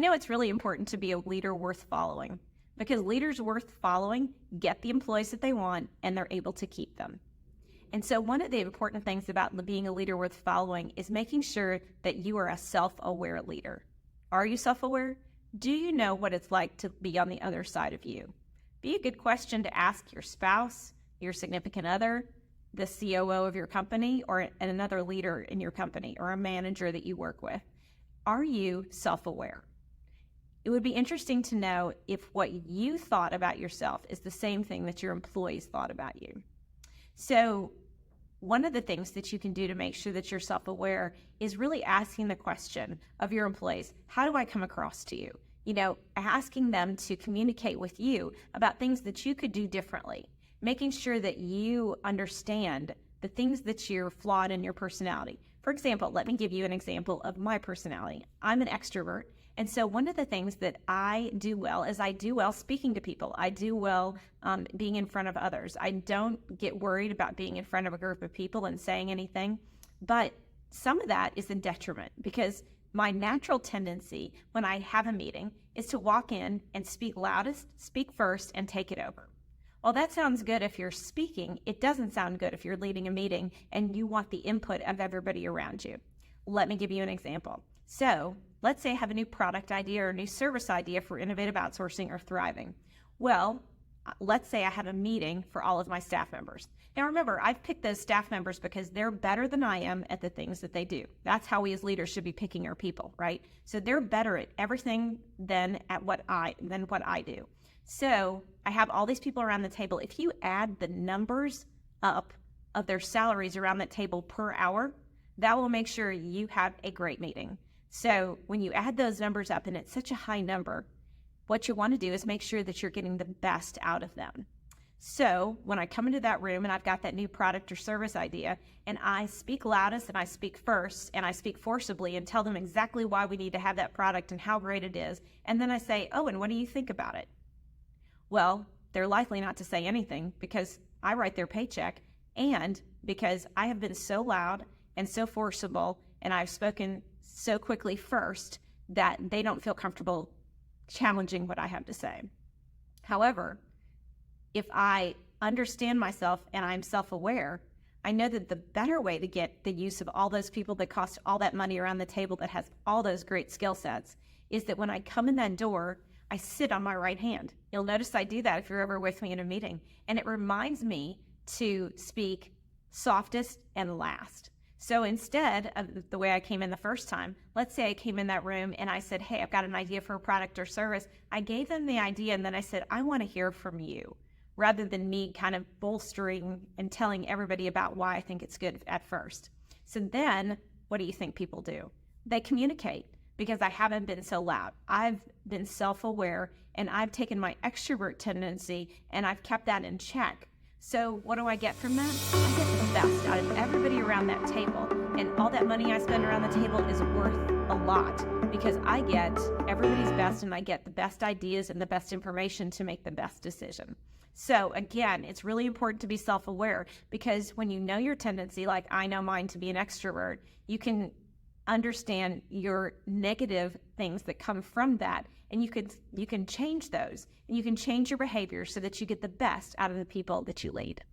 It's really important to be a leader worth following, because leaders worth following get the employees that they want and they're able to keep them. And so one of the important things about being a leader worth following is making sure that you are a self-aware leader. Are you self-aware? Do you know what it's like to be on the other side of you? Be a good question to ask your spouse, your significant other, the COO of your company, or another leader in your company, or a manager that you work with. Are you self-aware? It would be interesting to know if what you thought about yourself is the same thing that your employees thought about you. So one of the things that you can do to make sure that you're self-aware is really asking the question of your employees, how do I come across to you? Asking them to communicate with you about things that you could do differently, making sure that you understand the things that you're flawed in your personality. For example, let me give you an example of my personality. I'm an extrovert. And so one of the things that I do well is I do well speaking to people. I do well being in front of others. I don't get worried about being in front of a group of people and saying anything. But some of that is a detriment, because my natural tendency when I have a meeting is to walk in and speak loudest, speak first, and take it over. Well, that sounds good if you're speaking. It doesn't sound good if you're leading a meeting and you want the input of everybody around you. Let me give you an example. So let's say I have a new product idea or a new service idea for innovative outsourcing or thriving. Well, let's say I have a meeting for all of my staff members. Now remember, I've picked those staff members because they're better than I am at the things that they do. That's how we as leaders should be picking our people, right? So they're better at everything than what I do. So I have all these people around the table. If you add the numbers up of their salaries around that table per hour, that will make sure you have a great meeting. So when you add those numbers up, and it's such a high number, what you want to do is make sure that you're getting the best out of them. So when I come into that room and I've got that new product or service idea, and I speak loudest and I speak first and I speak forcibly and tell them exactly why we need to have that product and how great it is, and then I say, oh, and what do you think about it? Well, they're likely not to say anything, because I write their paycheck, and because I have been so loud and so forcible and I've spoken so quickly first that they don't feel comfortable challenging what I have to say. However, if I understand myself and I'm self-aware, I know that the better way to get the use of all those people that cost all that money around the table that has all those great skill sets is that when I come in that door, I sit on my right hand. You'll notice I do that if you're ever with me in a meeting. And it reminds me to speak softest and last. So instead of the way I came in the first time, let's say I came in that room and I said, hey, I've got an idea for a product or service. I gave them the idea, and then I said, I want to hear from you, rather than me kind of bolstering and telling everybody about why I think it's good at first. So then what do you think people do? They communicate, because I haven't been so loud. I've been self-aware, and I've taken my extrovert tendency and I've kept that in check. So what do I get from that? I get the best out of everybody around that table, and all that money I spend around the table is worth a lot, because I get everybody's best and I get the best ideas and the best information to make the best decision. So again, it's really important to be self-aware, because when you know your tendency, like I know mine to be an extrovert, you can understand your negative things that come from that, and you can change those, and you can change your behavior so that you get the best out of the people that you lead.